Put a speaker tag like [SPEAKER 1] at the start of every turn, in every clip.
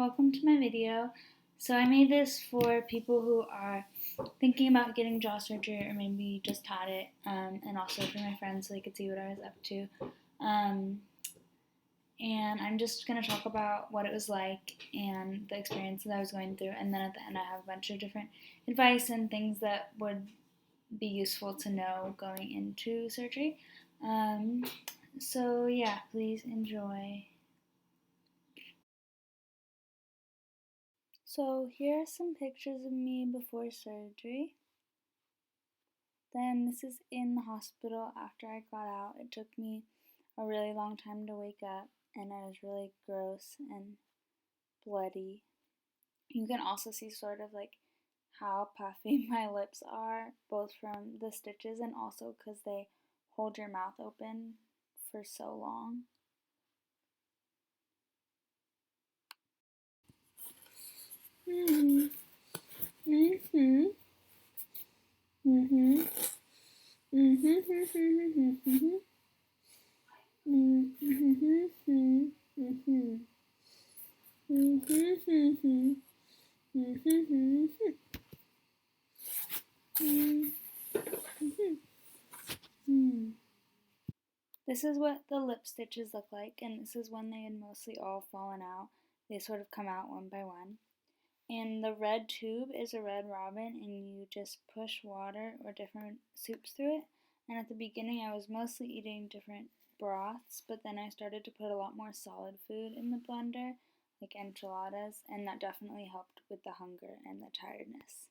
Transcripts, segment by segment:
[SPEAKER 1] welcome to my video. So I made this for people who are thinking about getting jaw surgery or maybe just had it, and also for my friends so they could see what I was up to. Um, and I'm just going to talk about what it was like and the experience that I was going through, and then at the end I have a bunch of different advice and things that would be useful to know going into surgery. So yeah, please enjoy. So here are some pictures of me before surgery. Then this is in the hospital after I got out. It took me a really long time to wake up and I was really gross and bloody. You can also see sort of like how puffy my lips are, both from the stitches and also because they hold your mouth open for so long. Mhm. Mhm. Mhm. Mhm. Mhm. This is what the lip stitches look like, and this is when they had mostly all fallen out. They sort of come out one by one. And the red tube is a red robin, and you just push water or different soups through it. And at the beginning, I was mostly eating different broths, but then I started to put a lot more solid food in the blender, like enchiladas, and that definitely helped with the hunger and the tiredness.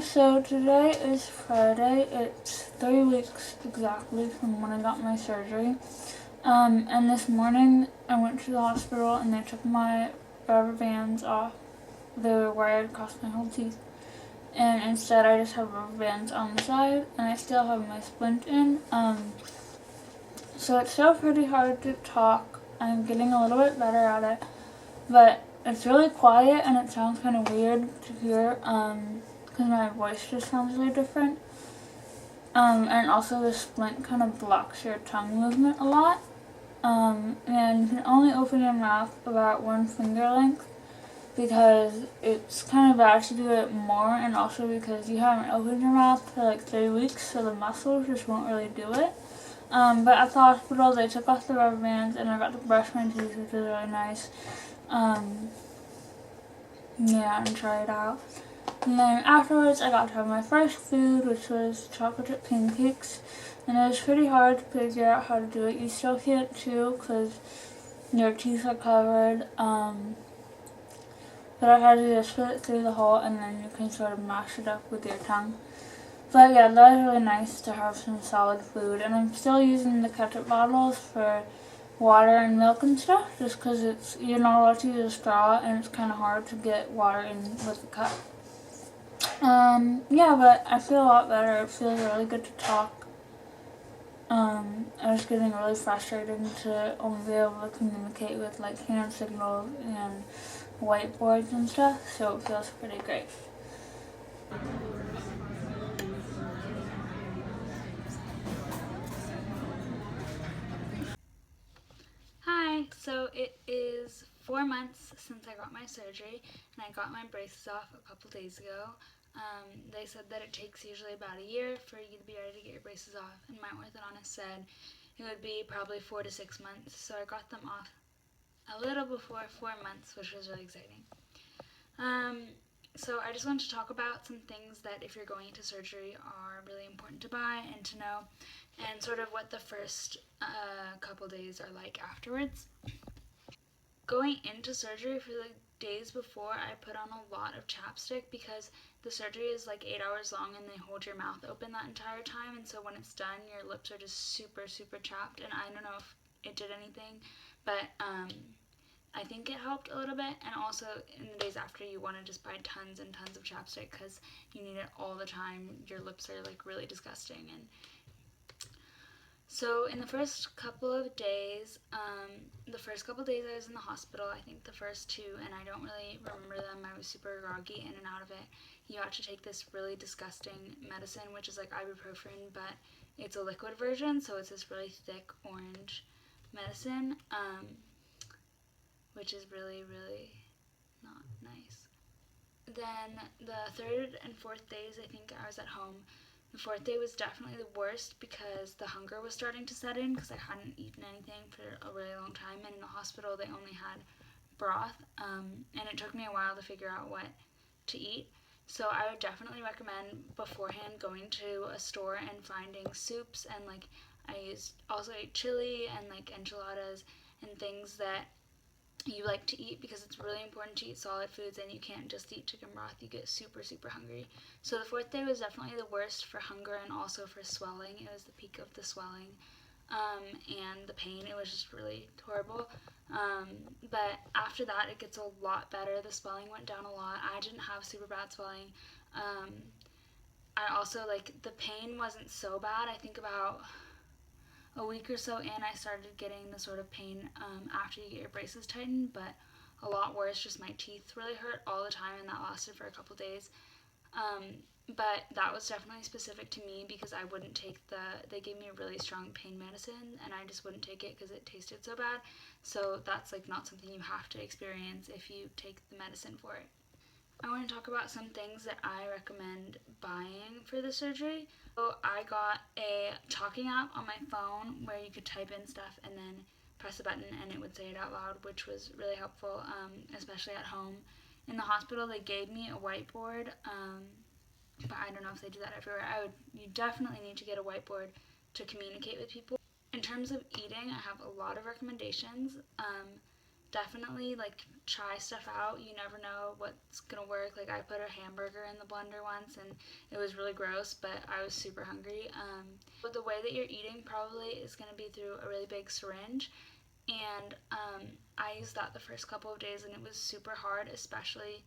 [SPEAKER 1] So today is Friday. It's 3 weeks exactly from when I got my surgery.
[SPEAKER 2] And this morning I went to the hospital and they took my rubber bands off. They were wired across my whole teeth. And instead I just have rubber bands on the side and I still have my splint in. So it's still pretty hard to talk. I'm getting a little bit better at it. But it's really quiet and it sounds kind of weird to hear because my voice just sounds really different. And also the splint kind of blocks your tongue movement a lot. And you can only open your mouth about one finger length because it's kind of bad to do it more, and also because you haven't opened your mouth for like 3 weeks, so the muscles just won't really do it. But at the hospital, they took off the rubber bands, and I got to brush my teeth, which was really nice. Um, yeah, and try it out. And then afterwards, I got to have my first food, which was chocolate chip pancakes. And it was pretty hard to figure out how to do it. You still can't chew because your teeth are covered. But I had to just put it through the hole and then you can sort of mash it up with your tongue. But yeah, that was really nice to have some solid food. And I'm still using the ketchup bottles for water and milk and stuff just because you're not allowed to use a straw and it's kind of hard to get water in with the cup. Yeah, but I feel a lot better. It feels really good to talk. I was getting really frustrated to only be able to communicate with like hand signals and whiteboards and stuff, so it feels pretty great.
[SPEAKER 1] Hi, so it is 4 months since I got my surgery, and I got my braces off a couple days ago. They said that it takes usually about a year for you to be ready to get your braces off, and my orthodontist said it would be probably 4 to 6 months, so I got them off a little before 4 months, which was really exciting. Um, so I just wanted to talk about some things that if you're going into surgery are really important to buy and to know, and sort of what the first couple days are like afterwards. Going into surgery for the days before, I put on a lot of chapstick because the surgery is like 8 hours long and they hold your mouth open that entire time. And so when it's done, your lips are just super, super chapped. And I don't know if it did anything, but I think it helped a little bit. And also in the days after, you want to just buy tons and tons of chapstick because you need it all the time. Your lips are like really disgusting. And so in the first couple of days I was in the hospital, I think the first two, and I don't really remember them. I was super groggy in and out of it. You have to take this really disgusting medicine, which is like ibuprofen, but it's a liquid version, so it's this really thick orange medicine, which is really, really not nice. Then the third and fourth days, I think I was at home. The fourth day was definitely the worst because the hunger was starting to set in because I hadn't eaten anything for a really long time, and in the hospital they only had broth, and it took me a while to figure out what to eat. So I would definitely recommend beforehand going to a store and finding soups, and like I used also ate chili and like enchiladas and things that you like to eat because it's really important to eat solid foods and you can't just eat chicken broth. You get super, super hungry. So the fourth day was definitely the worst for hunger and also for swelling. It was the peak of the swelling and the pain. It was just really horrible. Um, but after that, it gets a lot better. The swelling went down a lot. I didn't have super bad swelling. Um, I also, like, the pain wasn't so bad. I think about a week or so in, I started getting the sort of pain after you get your braces tightened, but a lot worse. Just my teeth really hurt all the time, and that lasted for a couple days. Um, but that was definitely specific to me because I wouldn't take they gave me a really strong pain medicine, and I just wouldn't take it because it tasted so bad. So that's like not something you have to experience if you take the medicine for it. I want to talk about some things that I recommend buying for the surgery. So I got a talking app on my phone where you could type in stuff and then press a button and it would say it out loud, which was really helpful, especially at home. In the hospital, they gave me a whiteboard, but I don't know if they do that everywhere. You definitely need to get a whiteboard to communicate with people. In terms of eating, I have a lot of recommendations. definitely like try stuff out. You never know what's gonna work. Like I put a hamburger in the blender once and it was really gross, but I was super hungry. But the way that you're eating probably is gonna be through a really big syringe, and I used that the first couple of days and it was super hard, especially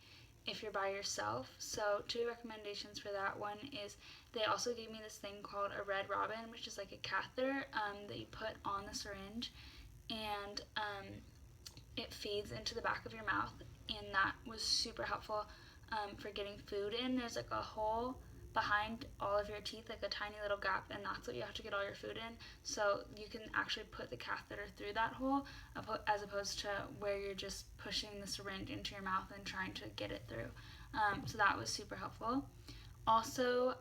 [SPEAKER 1] if you're by yourself. So two recommendations for that. One is they also gave me this thing called a Red Robin, which is like a catheter that you put on the syringe, and it feeds into the back of your mouth, and that was super helpful for getting food in. There's like a hole behind all of your teeth, like a tiny little gap, and that's what you have to get all your food in. So you can actually put the catheter through that hole, as opposed to where you're just pushing the syringe into your mouth and trying to get it through. So that was super helpful. Also,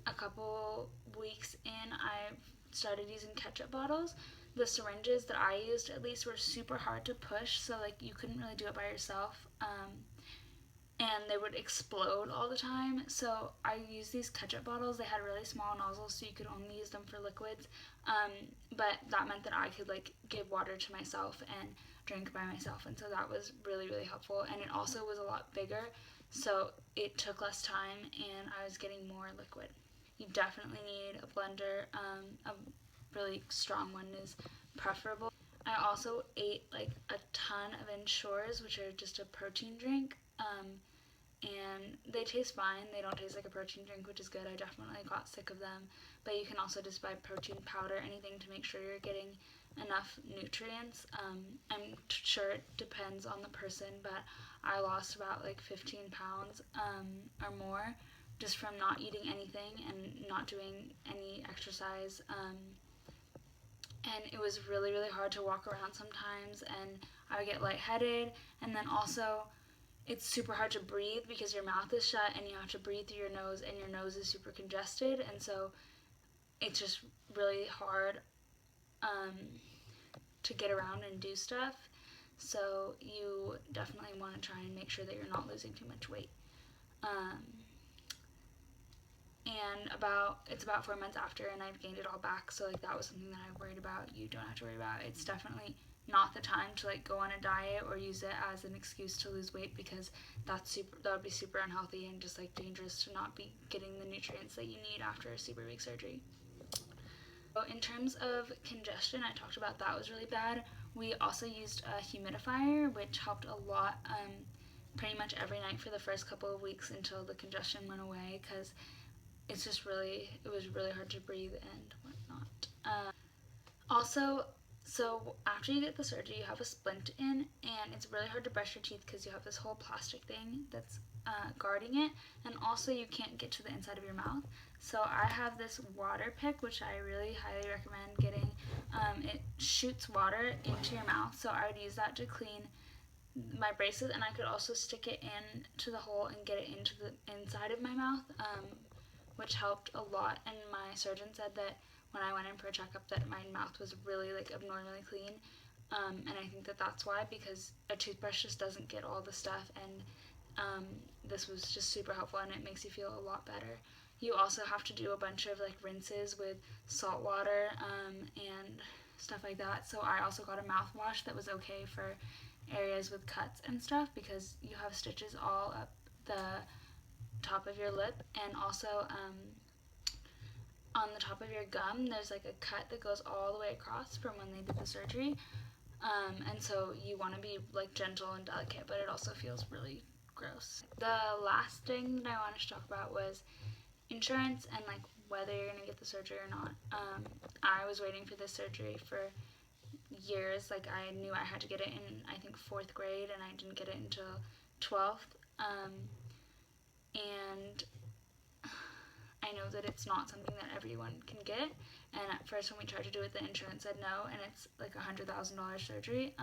[SPEAKER 1] a couple weeks in, I started using ketchup bottles. The syringes that I used, at least, were super hard to push, so like you couldn't really do it by yourself. And they would explode all the time. So I used these ketchup bottles. They had really small nozzles, so you could only use them for liquids. But that meant that I could like give water to myself and drink by myself, and so that was really really helpful. And it also was a lot bigger, so it took less time, and I was getting more liquid. You definitely need a blender. A really strong one is preferable. I also ate like a ton of Ensures, which are just a protein drink. And they taste fine. They don't taste like a protein drink, which is good. I definitely got sick of them. But you can also just buy protein powder, anything to make sure you're getting enough nutrients. I'm sure it depends on the person, but I lost about like 15 pounds or more just from not eating anything and not doing any exercise. And it was really, really hard to walk around sometimes, and I would get lightheaded. And then also, it's super hard to breathe because your mouth is shut and you have to breathe through your nose, and your nose is super congested, and so it's just really hard to get around and do stuff. So you definitely want to try and make sure that you're not losing too much weight. Um, and it's about 4 months after, and I've gained it all back, so like that was something that I worried about. You don't have to worry about. It's definitely not the time to like go on a diet or use it as an excuse to lose weight, because that would be super unhealthy and just like dangerous to not be getting the nutrients that you need after a super big surgery. So in terms of congestion, I talked about that was really bad. We also used a humidifier, which helped a lot pretty much every night for the first couple of weeks until the congestion went away, because it was really hard to breathe and whatnot. Also, so after you get the surgery, you have a splint in, and it's really hard to brush your teeth because you have this whole plastic thing that's guarding it, and also you can't get to the inside of your mouth. So I have this water pick, which I really highly recommend getting. It shoots water into your mouth, so I would use that to clean my braces, and I could also stick it in to the hole and get it into the inside of my mouth, which helped a lot. And my surgeon said that when I went in for a checkup that my mouth was really like abnormally clean, and I think that that's why, because a toothbrush just doesn't get all the stuff, and this was just super helpful, and it makes you feel a lot better. You also have to do a bunch of like rinses with salt water and stuff like that. So I also got a mouthwash that was okay for areas with cuts and stuff, because you have stitches all up the top of your lip, and also on the top of your gum there's like a cut that goes all the way across from when they did the surgery, and so you want to be like gentle and delicate, but it also feels really gross. The last thing that I wanted to talk about was insurance and like whether you're gonna get the surgery or not. I was waiting for this surgery for years. Like I knew I had to get it in I think 4th grade, and I didn't get it until 12th. And I know that it's not something that everyone can get. And at first, when we tried to do it, the insurance said no, and it's like $100,000 surgery.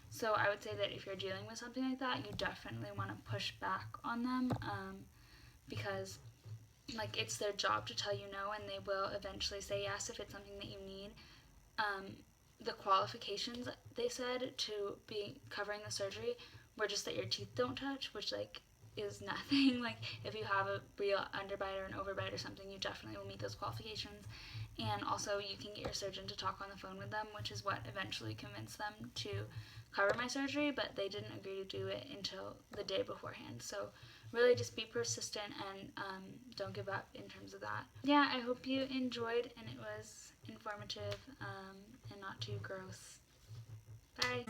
[SPEAKER 1] So I would say that if you're dealing with something like that, you definitely want to push back on them, because like it's their job to tell you no, and they will eventually say yes if it's something that you need. The qualifications they said to be covering the surgery were just that your teeth don't touch, which like is nothing. Like if you have a real underbite or an overbite or something, you definitely will meet those qualifications. And also you can get your surgeon to talk on the phone with them, which is what eventually convinced them to cover my surgery, but they didn't agree to do it until the day beforehand. So really just be persistent and don't give up in terms of that. Yeah, I hope you enjoyed and it was informative and not too gross. Bye!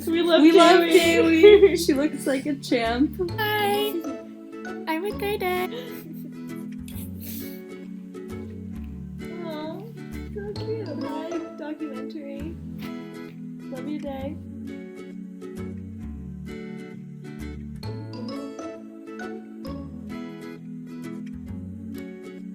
[SPEAKER 3] We love Kaylee. She looks like a champ.